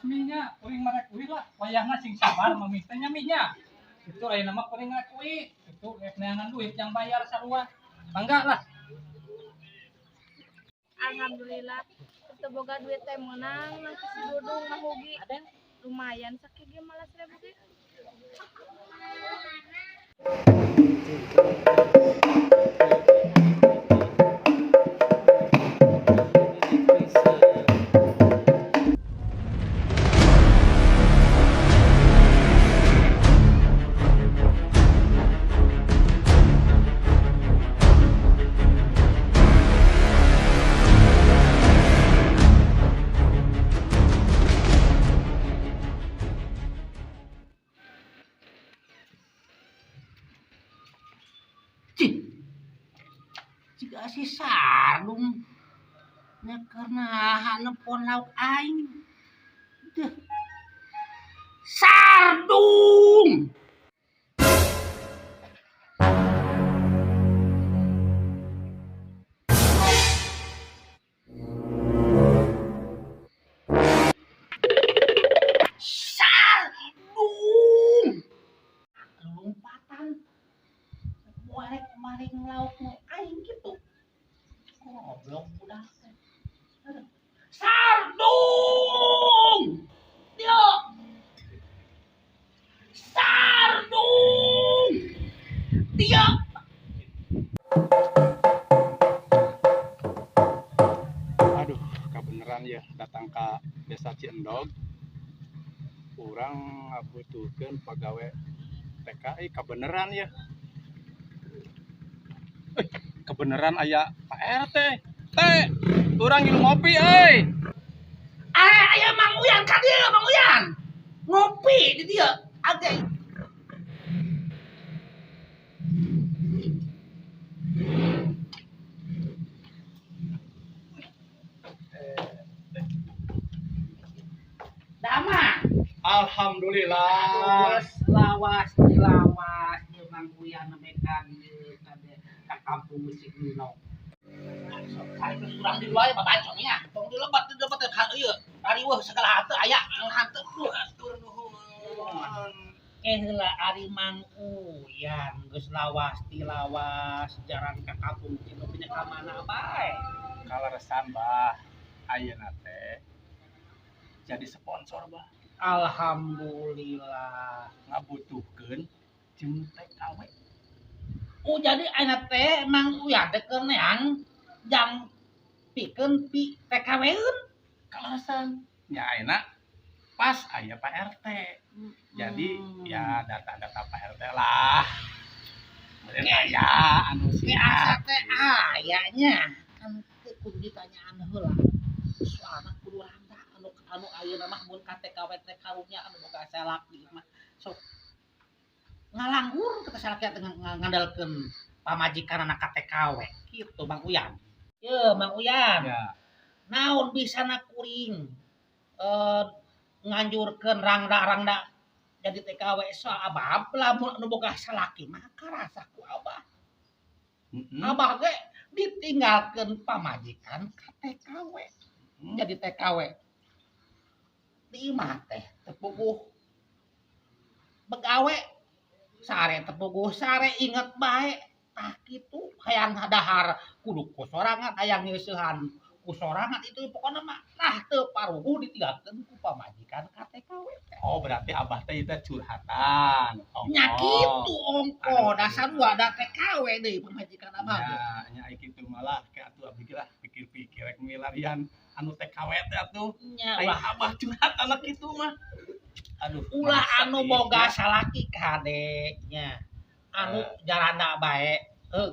minya kuring marekui lah wayahna sing sabar memitanya minya itu ayeuna mah kuring ngakui itu neangan duit yang bayar sarua bangga lah. Alhamdulillah kita boga duit teh menang nanti si Dudung ngahugi ada lumayan sakit ge malas ribu ge. Jika si Sardung nya karena hanepon lauk aing deh Sardung Sardung lompatan warek maring lauk aing gitu goblok udah Sardung dia Sardung dia Aduh, kebeneran ya datang ke desa Ciendog. Kurang ngabutuhkeun pagawe TKI kebeneran ya. Kebeneran aya Pak RT. Teh, urang ngilu ngopi euy. aya Mang Uyan ka dieu Mang Uyan ngopi di dieu age Dama Alhamdulillah. lawas jeung Mang Uyan nemekan ka kampung musik Nino. Sok urang di luar babacongnya, tong dilebat ka ieu. Ari weuh segala hate aya hante turun nuhun. Heula ari Mang Uyan geus lawas jaran ka kampung Cino pindah ka mana bae. Kaleresan bah ayeuna teh jadi sponsor bah. Alhamdulillah Ngabutuhkeun jeung TKW. Oh jadi ayeuna teh Mang Uyan teh keur neang jang pikeun pi TKW-eun. Kaleresan nya ayeuna pas aya Pak RT. Jadi ya data-data Pak RT lah. Meureun aya anu Biasa teh ayanya kan kudu ditanyaan heula. Soalna kudu randa anu ayeuna mah mun ka TKW teh karunya anu boga salaki mah sok ngalanggur kita salaki teh ngandalkeun pamajikanna ka TKW kitu Mang Uyan. Ye Mang Uyan. ya. Naon bisana kuring nganjurkeun rangda jadi TKW abah lamun anu boga salaki mah karasa ku abah. Abah ge ditinggalkeun pamajikan ka TKW. Jadi TKW. Di imah teh tepuguh begawe sare tepuguh sare inget bae tah kitu hayang dahar kudu kusorangan hayang ngeusehan kusorangan itu pokona mah nah teu paruguh ditinggalkeun ku pamajikan ka TKW. Oh berarti abah teh itu curhatan. Nya kitu ongko dasar ada TKW deui pamajikan abah. Ya, nya kitu malah kayak atuh abdi lah pikir-pikir rek milarian anu TKW teh atuh. Nya Aya abah curhat anak kitu mah. Aduh, ulah anu boga salaki kadeknya. Anu jarana bae,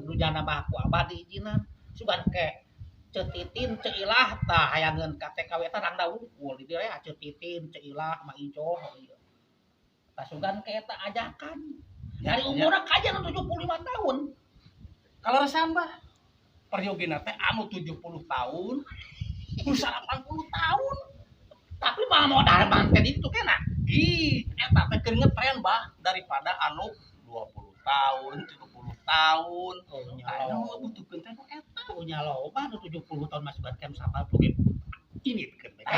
nu jana mah ku abah diizinan. Sugan ke Cetitin Ceilah tah hayangeun ka TKW teh rangda wungkul di dieu Cetitin Ceilah mah ijo ieu. Tah sugan ke eta ajakan. Dari umurna kajian 75 tahun. Kaleresan bah periogina teh anu 70 tahun, usaha 80 tahun. Tapi mah modal manten itu kena. Ih, eta teh keur ngetren bah daripada anu 20 tahun, 70 tahun. Oh Anu butuhkeun teh eta. punya loba 70 tahun masih buat kem 80 ribu Cinitkeun bae.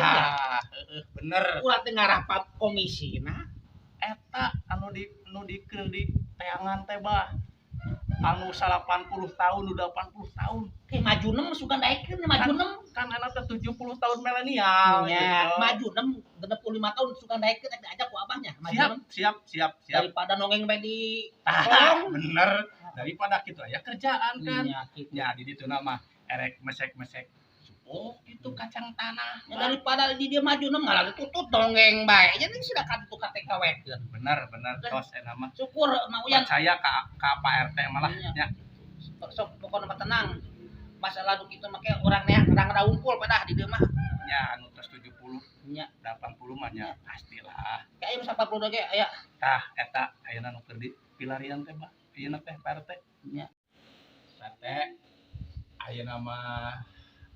Bener. Urang teh ngarah komisina. Eta anu dikeun di teangan teh bah. Anu 80 tahun udah 80 tahun. Kayak maju 6 suka naikeun maju 6. Kan anak teh 70 tahun milenial Ya, gitu. maju 6 65 tahun suka naikeun diajak ku abahnya. Maju 6. Siap. Daripada nongeng bae di Bener. Daripada gitu ya kerjaan kan. Iya, gitu. Ya di ditu mah erek mesek-mesek. Oh, itu kacang tanah. Ya, daripada di dia maju 6 ngalah tutut nongeng bae. Jadi sudah kan tukar TKW. Bener tos mah. Syukur mau yang Percaya ka Pak RT malah Iya. nya. sok pokoknya mah tenang. Masalah nu kitu make urang neah kadang unggul padah di dieu mah. Ya anu tos 70 Nya 80 mah nya pastilah. kayak anu 40 ge aya. Tah eta ayeuna nu keur di pilarian teh Pak. Ayeuna teh Pak RT. Nya. RT ayeuna mah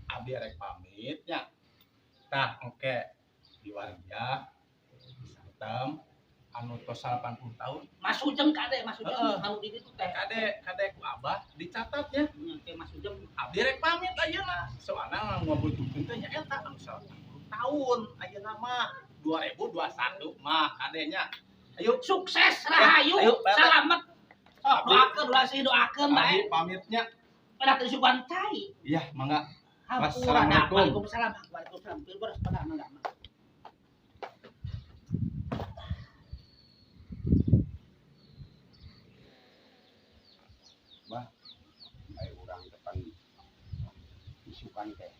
abdi rek pamit nya. Tah oke di warga santem anu tos 80 tahun Mas Ujeng kade, Mas Ujeng Heeh. anu di ditu teh. kade ku abah dicatatnya Nya ke Mas Ujeng. abdi rek pamit ayeuna soalna ngabutuhkeun teh nya eta anu 80 tahun ayeuna mah 2021 mah kadenya ayo Sukses Ya, rahayu, ayo, Pak. selamat. Sok Abdi. doakeun ulah sih doakeun bae. abdi pamitnya Pada teu sugan cai. iya mangga Wassalamualaikum. Wassalamualaikum. Waalaikumsalam. Pilbur pada mangga. Ay urang depan isukan teh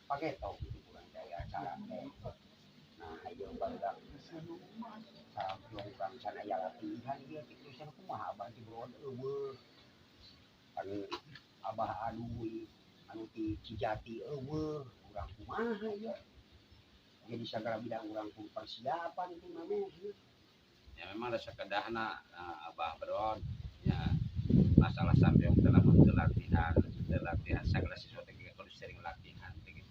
pakai tau itu urang jaya acara teh nah ayo barudak sareng urang sana ya latihan dia kitu sana kumaha abah di bawah eueuh anu abah anu ti Cijati eueuh urang kumaha ya jadi sagala bidang urang pun persiapan itu namanya Ya memang ada sekedahna Abah Bron ya masalah sampeung telah latihan segala sesuatu yang kudu sering latihan gitu.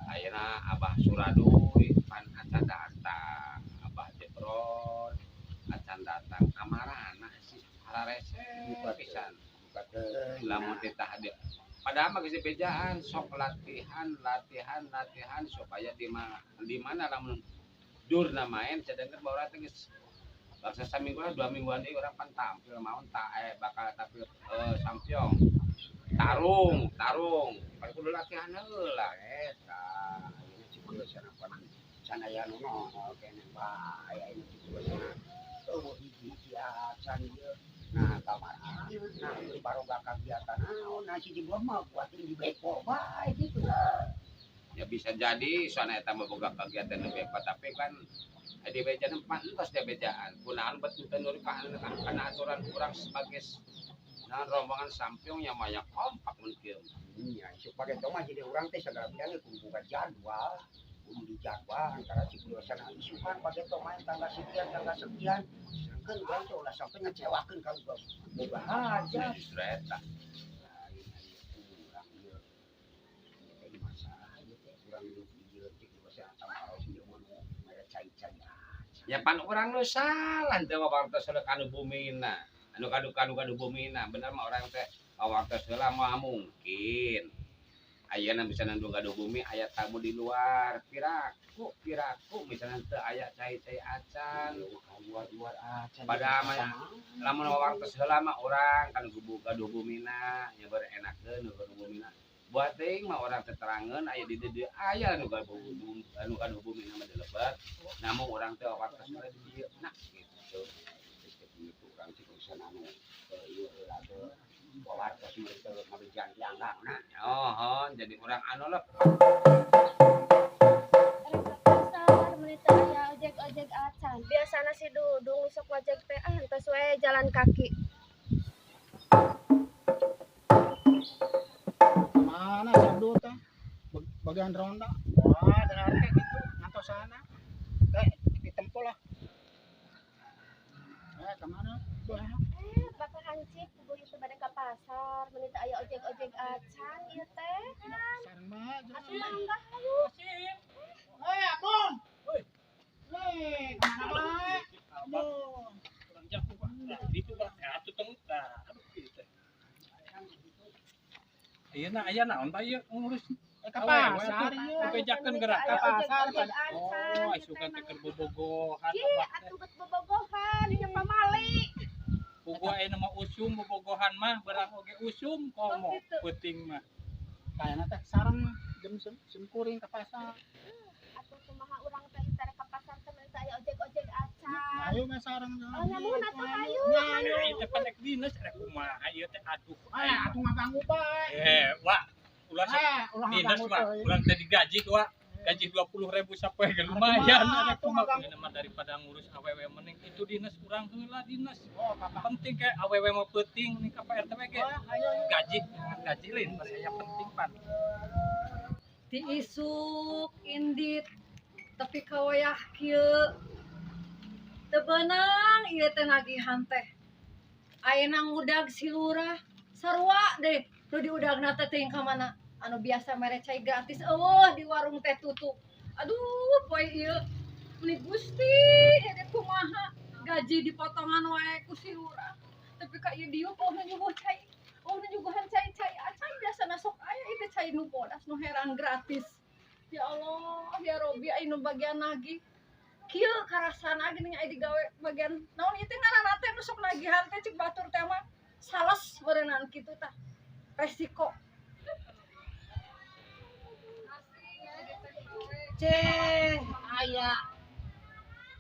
Ayeuna Abah Suradu pan acan datang Abah Jebron acan datang kamarana sih hararese pisan lamun ditah dia padahal mah geus bejaan sok latihan supaya di mana lamun durna main sedangkan baru teh geus bangsa samingguan 2 mingguan deui urang pan tampil maun bakal tampil sampiong tarung pan kudu latihan heula eta ini ciklus sana pan sana ya nu nongol kene bae ini ciklus sana eueuh hiji acan ieu nah kamar nah di baroga kagiatan naon nah si jiblon mah buat di beko bae gitu ya bisa jadi soalnya eta mah boga kegiatan nu bebas tapi kan di bejaan empat entos dia bejaan kunaon betul tenur kana aturan kurang sebagai nah rombongan sampiong yang banyak kompak mungkin iya supaya itu mah jadi orang teh segala bidang kudu buka jadwal kudu dijadwal antara ciklus sana isukan pakai to main tanggal sekian kan urang teh ulah sampai ngecewakeun ka urang boga haja justru eta ya pan orang nu salah teh wawartos heula kanu bumina anu kadu bumina bener mah orang teh wawartos heula mah mungkin ayeuna bisa nandung kadu bumi aya tamu di luar piraku misalnya teu aya cai-cai acan luar acan padahal mah lamun wawartos heula mah urang kan kadu bumina nya beureun enakeun kadu bumina buat ting mah orang keterangan aya di dieu aya anu kadu bumina mah dilebet namun orang teh wawartos heula di dieu nah gitu itu kan ciklusan anu ieu lade wawartos mereka ngabejan dianggangna jadi orang anu lah Pasar menit aya ojek acan. Biasana si Dudung sok ojek teh henteu we jalan kaki. Mana Sabdo teh? Bagian ronda. Wah, dengar kayak gitu. Ngantos sana. Ditempo lah. Kemana? Bakal hancip kubu itu bade ka pasar menit aya ojek acan ieu teh. Sareng mah. Atuh mangga hayu. Abon. Hei, kemana bae? Aduh. kurang jago Pak itu Pak atuh tengah aduh kitu teh ayeuna aya naon Pak ieu ngurus Ka pasar ieu. Bejakeun gerakan. Pasar kan. Oh, isukan teh keur bobogohan Ki abah teh. atuh bet bobogohan ieu pamali. Bogoh aya nama usum bobogohan mah barang oge usum komo peuting mah. Kayana teh sareng jam kuring ke pasar. Atuh kumaha urang teh tare ka pasar teh meni aya ojek-ojek acan. Ayo mah sareng. Oh nyamuhun atuh hayu. Aya teh panek dinas ada kumaha ieu teh aduh. Atuh ngaganggu bae. Wah, ulah Ulah dinas ngaganggu mah teh. ulang teh digaji wa. Gaji 20.000 sapoe ge lumayan ada kumaha mah daripada ngurus awewe mending itu dinas urang heula dinas. Oh, papa. Penting kayak awewe mah penting nih ka Pak RT ge. Gaji lain pas aya penting pan. Diisuk indit tapi kawayah kieu teu beunang ieu teh nagihan teh ayeuna ngudag si lurah sarua deh nu diudagna teh teuing ka mana anu biasa mere cai gratis eueuh di warung teh tutup aduh poe ieu meni Gusti ede kumaha gaji dipotongan wae ku si lurah tapi ka ieu dieu poe nyuguh cai nyuguhan cai acan biasana sok aya ieu cai nu bodas nu heran gratis. Ya Allah, ya Robi anu bagian nagih. Kieu karasana geuning aya digawe bagian naon ieu teh ngaranna teh nu sok nagihan teh cik batur teh mah sales berenang kitu tah. Resiko. Ceh, aya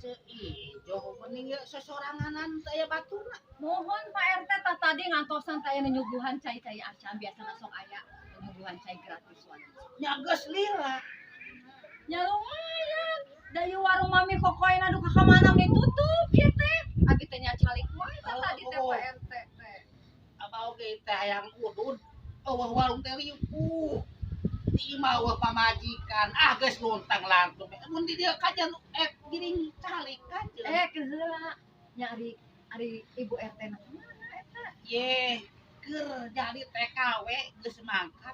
ceu ijo mending ya sesoranganan aya baturna. Mohon Pak RT tah tadi ngantosan teh anu nyuguhan cai acan biasana sok aya nyuguhan cai gratis wae. Nya geus lila. Ya lumayan. Dari warung mami kokoyna duka ka mana meni tutup kieu teh. Abi teh nya calik wae tah tadi teh Pak RT teh. Abah oge teh hayang udun. Eueuh warung teh ripuh. Di imah eueuh pamajikan. Geus lontang lantung. Mun di dieu kajan giring calik kajen. Keheula nya ari ibu RT na kumaha eta? Ye, keur jadi TKW geus mangkat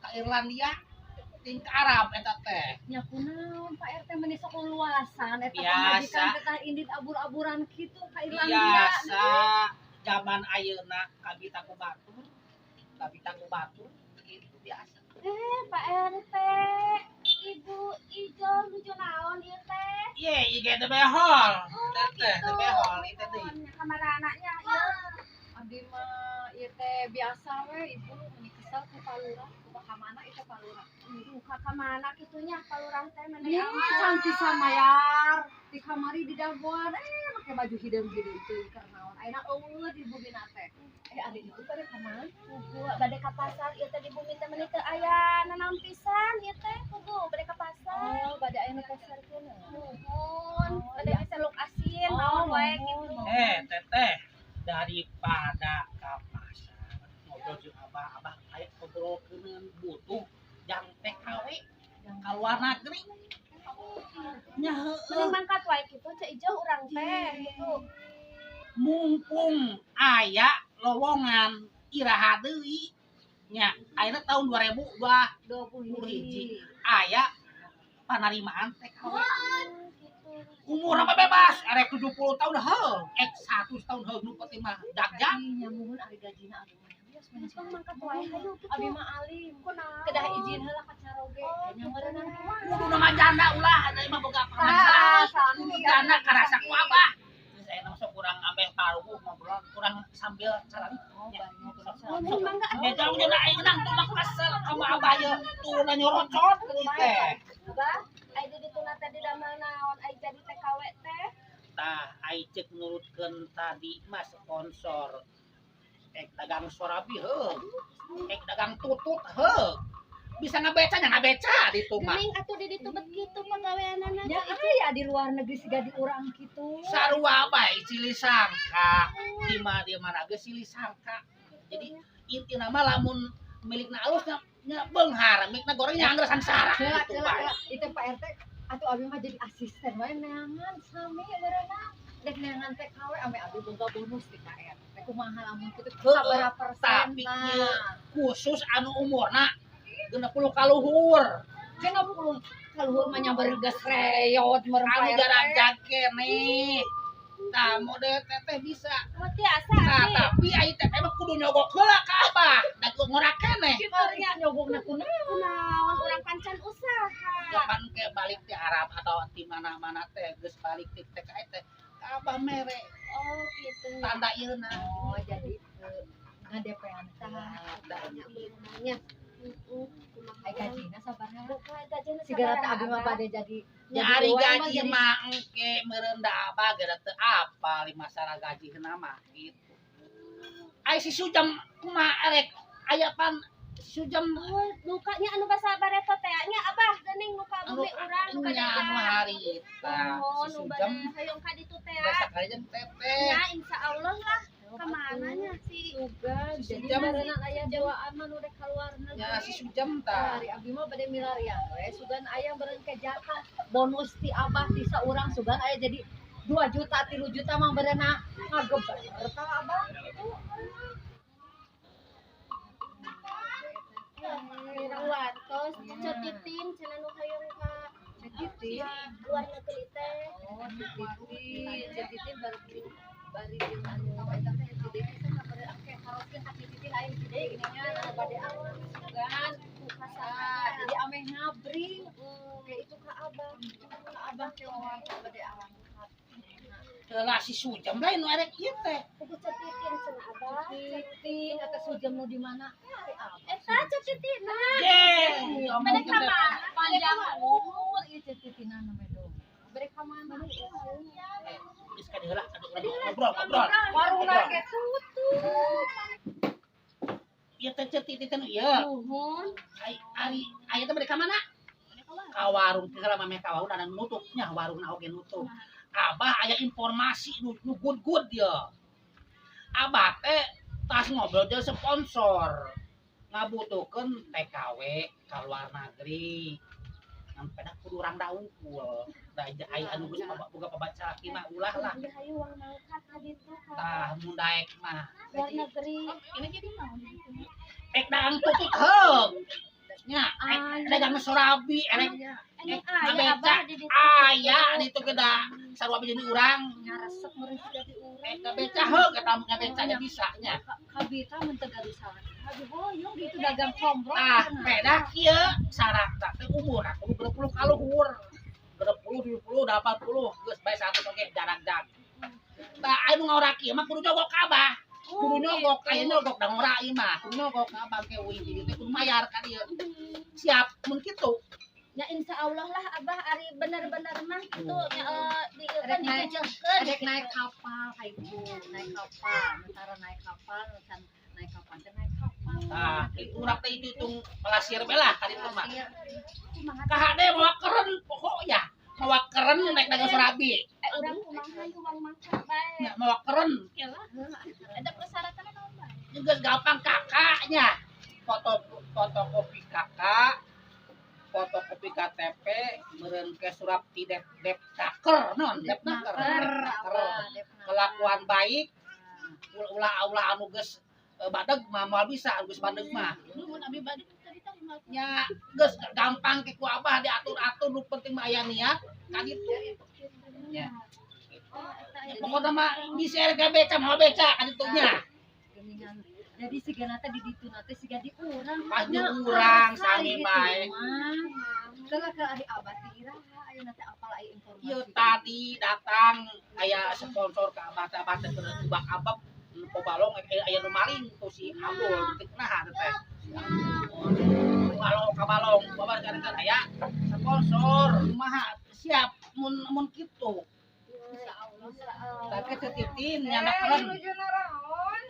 ka Irlandia ting ka Arab eta teh. Nya kunaon Pak RT meni sok luasan eta Biasa. pamajikan teh tah indit abur-aburan kitu ka Irlandia. Biasa zaman ayeuna kabita ku batur gitu biasa. Pak RT, Ibu Ijo lucu naon ieu teh? Ye, ige teh behol. Oh, Teh teh behol itu deui. Kamar anaknya ieu. Abi mah ieu teh biasa we ibu meni kesel ku palurah ku ka mana itu palurah. Buka ka mana kitunya palurah teh Ya, meneh cantik samayar. Di kamari di dagoan make baju hideung-hideung teuing keur naon. Ayeuna eueuh di bubina teh. Ari itu pada ka mana? kudu bade ka pasar ieu teh di bumi teh meneh teu aya nanaon pisan ieu teh kudu bade ka pasar. Oh, bade aya nu pasar keuna. Nuhun, bade iya. bisa luk asin naon wae nuhun, gitu. nuhun. Teteh daripada ka pasar ngobrol jeung abah aya ngobrolkeun butuh jang TKW ka luar negeri. Nya Mending heueuh. mangkat wae kitu cek ijo urang teh gitu. Mumpung aya lowongan iraha deui nya ayeuna tahun 2021 aya panerimaan TKW umur apa bebas arek 70 tahun heuh 100 tahun heuh nu penting mah dagjang Ih, nyamuhun ari gajina aduh. Bias meni Langsung mangkat wae hayu gitu. Abi mah alim. Kunaon? Kedah izin heula ka caroge. Nya meureunang kumaha? kudu nama janda ulah ada mah boga permasalahan kudu janda karasa ku abah geus aya sok kurang ambil paruh ngobrol kurang sambil carani Mending mangga. ya jauh jeung aing nang tuh mah kasel sama abah ye tuh na nyorocot teh Abah, ai di dituna teh di damel naon ai jadi TKW teh. tah ai cek nurutkeun tadi mah sponsor dagang sorabi heuh dagang tutut heuh bisa ngabeca nya ngabeca di tu mah Geuning atuh di ditu bet kitu pagaweanana. Ya aya di luar negeri siga di urang kitu. sarua bae silih sangka di mana geus silih sangka jadi intina mah lamun milikna alusnya nya beunghar milikna gorengnya anggar sangsara Heula gitu heula bae heula. Itu Pak RT atuh abi mah jadi asisten wae neangan sami berenang. Dek neangan TKW ame abi boga bonus di KR. Teh kumaha lamun kitu sabaraha persen tapi ieu khusus anu umurna 60 kaluhur Kena puluh kaluhur mah nya bergas reot meureun anu Pak RT. jarak jake nih tah model teteh bisa Mati tiasa Nah, sih. tapi aing teh emang kudu nyogok heula ka Abah. Da ngorak keneh. Kitarnya nyogokna kunaon? Kunaon urang pancan usaha. Kapan ke balik di Arab atau di mana-mana teh geus balik di TKI teh Abah mere Oh gitu. tanda ieu-na. Oh, jadi ngadepean Nya. ai gajina sabarnya. Gajana Sigara teh abi mah bade jadi Nyari dua, gaji jadi- mah engke meureun da Abah geura teu apa li masalah gaji mah gitu. Ai si Sujam kumaha erek aya pan si Sujam Nukanya anu basa bareto teh nya Abah geuning nuka anu bumi urang nuka nya anu harita Oh, si nu Sujam bade hayong ka ditu teh. biasa kali jeung teteh. Ya insyaallah lah. Kemana nya si Sugan, Si jadi Sujam. karena aya jawaan mah nu rek kaluar negeri. Ya si Sujam Ah, tah. Ari abdi mah bade milarian we sugan aya beureun ke jatah bonus ti Abah ti saurang sugan aya jadi 2 juta 3 juta mah beurena ngageber ka Abah. Wartos cetitin cenah nu hayong ka Cetitin. luar negeri teh. Oh, cetitin bari jeung anu eta teh cetitin teh sabari ake haroskeun ka cetitin aya gede gini nya anu bade awan sugan kukasaha jadi ameh ngabring ke itu ka Abah teh wae bade awan. Lah si Sujam lain nu erek ieu teh. Kudu cetitin cenah Abah. Cetitin eta sujam nu di mana? Ti Abah. Eta cetitin nah. Jeng, Bade ka mana? Panjang umur ieu cetitinan na medong. Bade ka mana? Geus ka heula ngobrol. Warungna ge tutup. Ieu teh cetitin ieu. Nuhun. Ari aya teh bade ka mana? Ka warung teh lama meh ka warung dan nutupnya warungna oge nutup. Abah aya informasi nu good dia. Abah teh tas ngobrol jeung sponsor. Ngabutuhkeun TKW ka luar negeri. Sampai dah kudu urang da unggul. Da aya anu geus boga pabaca laki mah ulah lah. Ieu hayu uang mangkat ka ditu ka Tah mun daek mah. luar negeri. Ek daang tutut heung. Nya, dagang sorabi erek Emang ngabeca. Abah di ditu. Aya di teu geda sarua jadi urang. Ngaresep meureun jadi urang. Ngabeca heung eta ngabeca nya bisa nya. Kabita mun teu gadusan. Abi hoyong gitu dagang kombrok. Tah, beda kieu syaratna teh umur kudu 20 ka luhur. 20, 20, 80 geus bae satu oge jarang-jarang. Tah anu ngora kieu mah kudu nyogok ka Abah. Kudu nyogok aya nyogok da ngora ieu mah. Kudu nyogok ka Abah ke uing jadi teh kudu mayar ka dieu. Siap mun kitu. Ya insyaallah lah Abah ari bener-bener mah kitu nya di Rek naik, dijengkeun. rek naik kapal kayak gitu, naik kapal, antara naik kapal, kan naik kapal, teh naik kapal. Tah, itu urang teh itu tung pelasir bae lah ka ditu mah. Kumaha Ka hade mawa keren pokoknya. Mawa keren naik dagang sorabi. urang kumaha hayu uang mangkat bae. Nya mawa keren. Ada persyaratanna naon bae? Geus gampang kakaknya. Fotokopi kakak, fotokopi KTP, meureun ke surat Depnaker, non Depnaker. Kelakuan baik, ulah anu geus badeg mah moal bisa anu geus badeg mah. Mun abi bade tadi teh mah. Nya geus gampang ke ku Abah diatur-atur nu penting mah aya niat ka ditu. Nya. Pokona mah bisa erga beca moal beca ka ditu nya. Geningan. Jadi siga nate di ditu nate siga di urang. Panjang urang sami bae. Kalau ke ari Abah ti iraha aya nate apal aya informasi. Ieu tadi datang aya sponsor ka Abah teh Abah teh keur ubak abab po balong aya nu maling tuh si Abdul fitnah teh. Balong ka balong babar gara-gara aya sponsor kumaha siap mun kitu. Tapi tetitin nyana keren.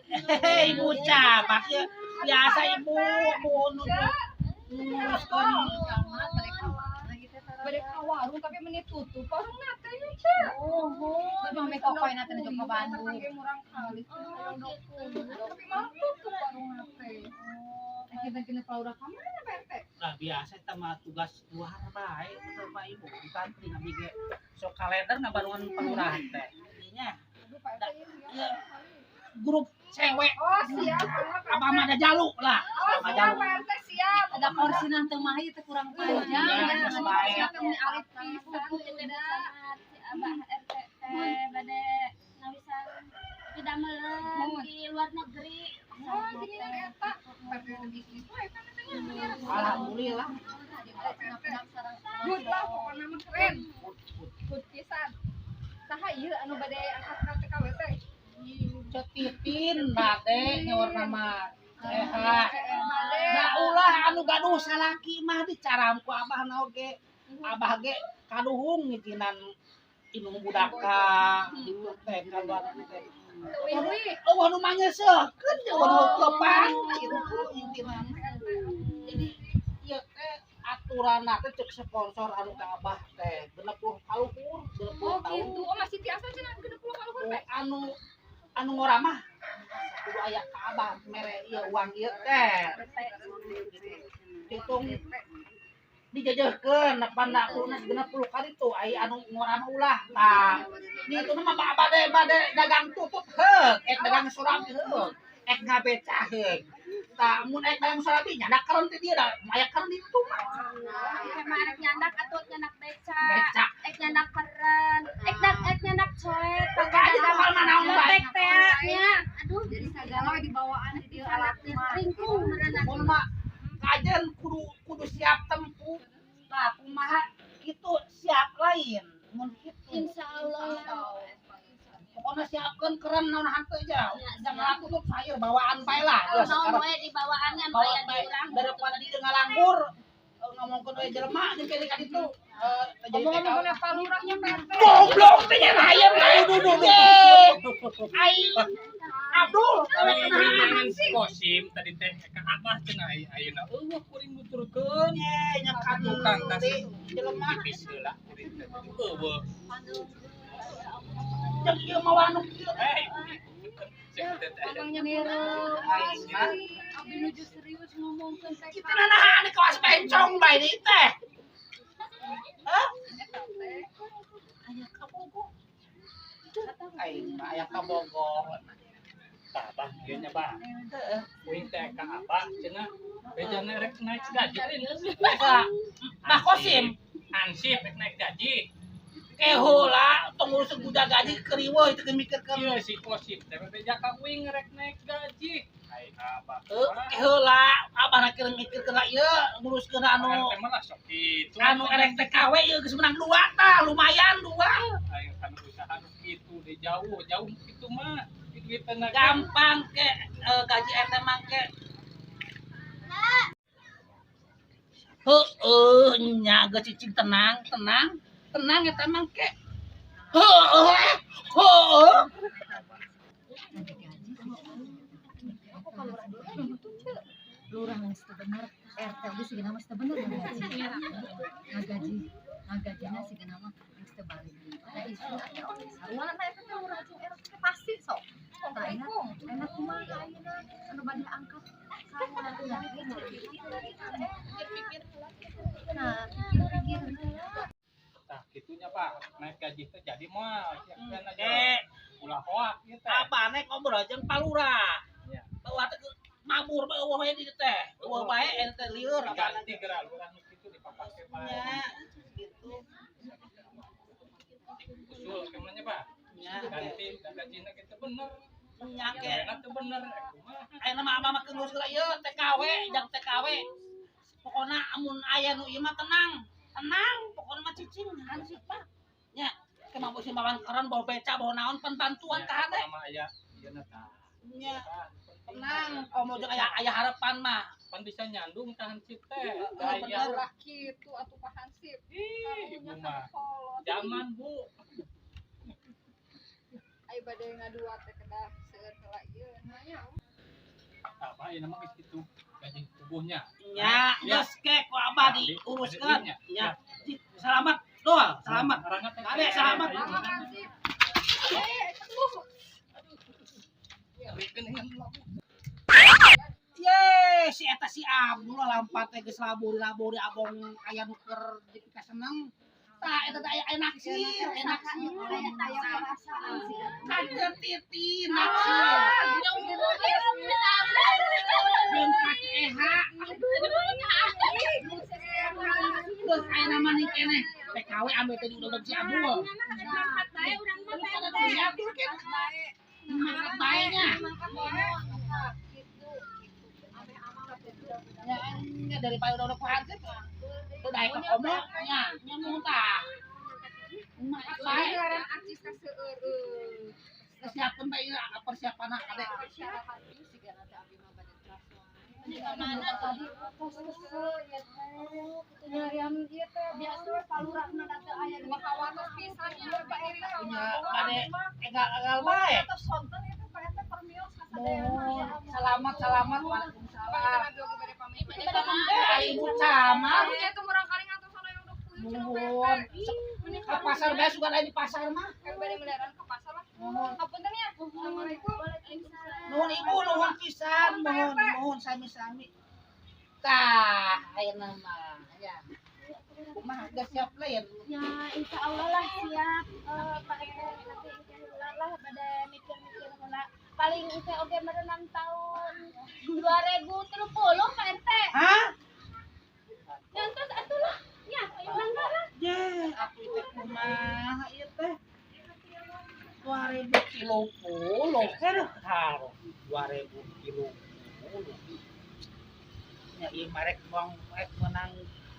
Hei bocah, pakai biasa ibu nguruskan Mereka warung tapi menit tutup. Warung nate nya. Oh, tapi mah meko koy nate njuk ka Bandung. Murang kali. Tapi mah tutup warung nate. Kita kena paura ka mana Pak RT? Nah biasa kita mah tugas luar bae sama ibu bukan di abdi ge sok kalender ngabangun pelurahan teh. Nya grup cewek. Oh, siap. Apa mah ada jaluk lah. Apa jaluk. Pak RT siap. Ada porsi nanti mah itu kurang panjang. Iya, Jangan baik. siap ini alif pisan. Abah RT teh bade nawisan pada meureun di luar negeri. Alhamdulillah. Good lah pokoknya mah keren. Good pisan. Saha ieu anu bade angkat ka TKW teh? Cetitin bade nyaur nama da ulah anu gaduh salaki mah dicaramku abah na oge. Abah ge kaduhung ngicinan inung budaka gitu teh kaluar teh. Oh anu mah nyeusekeun jeung anu kepan gitu intina. Jadi ieu teh aturanna teh cek sponsor anu ka abah teh 60 kaluhur 20 tahun. Gitu. Oh masih tiasa cenah 60 kaluhur teh. Anu ngora mah kudu aya ka abah mere ieu uang ieu teh. Hitung dijajahkeun panda lunas 60 kali tuh ai anu ngora mah ulah. Tah ditu mah bade dagang tutut heuk, dagang surabi heuk, ngabeca heuk. Tah mun dagang surabi nyandak keren teh dia da aya keren itu mah. Kemarin nyandak atut nyandak beca. Beca. Nyandak keren. Nyandak coet. Kaji bakal manaon bae. Tek teh nya. Aduh, Jadi segala di bawaan di dieu alat ringkung berenang. Mun mah kajen kudu siap tempuh. Nah, kumaha kitu siap lain. Mun kitu Insyaallah. pokoknya siapkeun keren naon hanteu aja. Jangan tutup sayur bawaan bae lah. Geus Naon sekarang we di bawaan nya aya bawaan di bae urang. daripada di tengah langgur ngomongkeun we jelema jeung pilih ka ditu. ngomong-ngomong na palurahnya PT. Goblok teh nya hayam duduk. Ai Abdul Jangan kosim tadi teh ka abah cenah ayeuna eueuh kuring nuturkeun nya kan tukang tas jelema tipis heula kuring teh eueuh jeung ieu mah anu kieu. Mamangnya niru. Abdi nuju serius ngomongkeun teh. Kita nah anu kawas bencong bae di teh. Hah? Aya kabogong. Aing mah aya kabogong. Abah ieu nya bah kuring teh ka abah cenah bejana rek naik gaji Nah kosim ansip rek naik gaji kehola tong urus budak gaji keriweuh itu mikirkeun. ieu si kosim teh beja ka kuring rek naik gaji ai abah Kehola abah na keur mikirkeun ieu nguruskeun anu malah sok kitu anu erek TKW ieu geus menang 2 tah lumayan 2. ayo kan usaha nu kitu di jauh kitu mah duit tenaga Gampang ke gaji eta mah ke heueuh nya geus cicing tenang eta mah ke heueuh Lurah geus teu bener, RT oge sigana mah teu bener ngagajina sigana mah geus teu balik. Da isu sarwana eta teh lurah jeung RT pasti sok. Tah enak kumaha ayeuna anu bade angkat sarwana pikir nah pikir tah kitunya Pak naik gaji teh jadi moal kan aja ulah hoak ieu teh apa nek ngobrol jeung palura nya bawa teh mabur bae eueuh bae di teh eueuh bae ente lieur ganti geura lurah nu kitu dipapake bae nya gitu usul kemana Pak nya ganti da gajina kitu bener nya ke enak teh bener kumaha ayeuna mah abah mah keurus geura ieu TKW jang TKW pokona amun aya nu ieu mah tenang pokona mah cicing hansip Pak nya kemah bosin bawan keren bawa beca bawa naon bantuan ka hade sama aya ieu na tah nya tenang komo jeung aya harapan mah pan bisa nyandung tahan cip teh bener. gaya kitu atuh Pak Hansip. ih ibu mah zaman Bu Ai bade ngadua teh kedah seueur heula ieu nya. apa ieu nama geus kitu gaji tubuhnya nya geus ke ku abah diuruskeun nya selamat doa selamat ade selamat ye si eta si Abdul lampat teh geus labori abong aya nu keur dipika seneng tah eta teh aya naksir aya perasaan kan titi naksir jeung kaceha terus aya nama nih keneh TKW ambil tadi udah si Abdul Semangat baiknya. Ya, enggak daripada udah kuhansip. Tuh daik ke komo, nya muntah. Semangat baik. Ngaran acis ka seueur. Kesiapan baik persiapan ada. Mana tadi nyariam ieu teh biasa palurahna da teu aya di kawasan pisan ya Pak RT. Punya ade egal bae. Terus sonten itu Pak RT permios kasadayana. Selamat Waalaikumsalam. Ibu Ayo sama. tuh murang kali ngatos sana yang udah puyuh cenah Nuhun. Mending Ke pasar bae suka ada di pasar mah. kan bade meleran ke pasar lah. Nuhun. Hapunten ya. Assalamualaikum. Waalaikumsalam. Nuhun ibu, nuhun pisan, nuhun sami-sami. Tah, ayeuna mah ya. Kumaha geus siap lain. Ya insya Allah lah siap Pak RT nanti insya Allah pada mikir-mikir heula. Paling itu oke merenang tahun 2030 Pak RT. Hah? Nyantos atulah. Ya, langgar lah. Je, aku teh kumaha ieu teh? 2030. Heuh, 2030. Ya ieu marek menang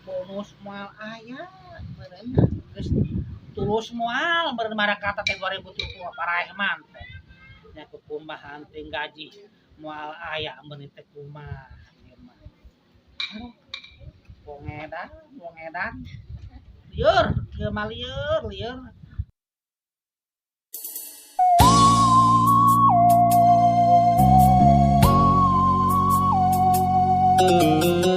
bonus moal aya meureun geus tulus moal meureun marek kata teh 2030 paraeh man teh. Nya kumaha teh gaji moal aya meureun teh kumaha ieu mah. Aduh. Wong edan. Lieur, ieu mah lieur. Thank you.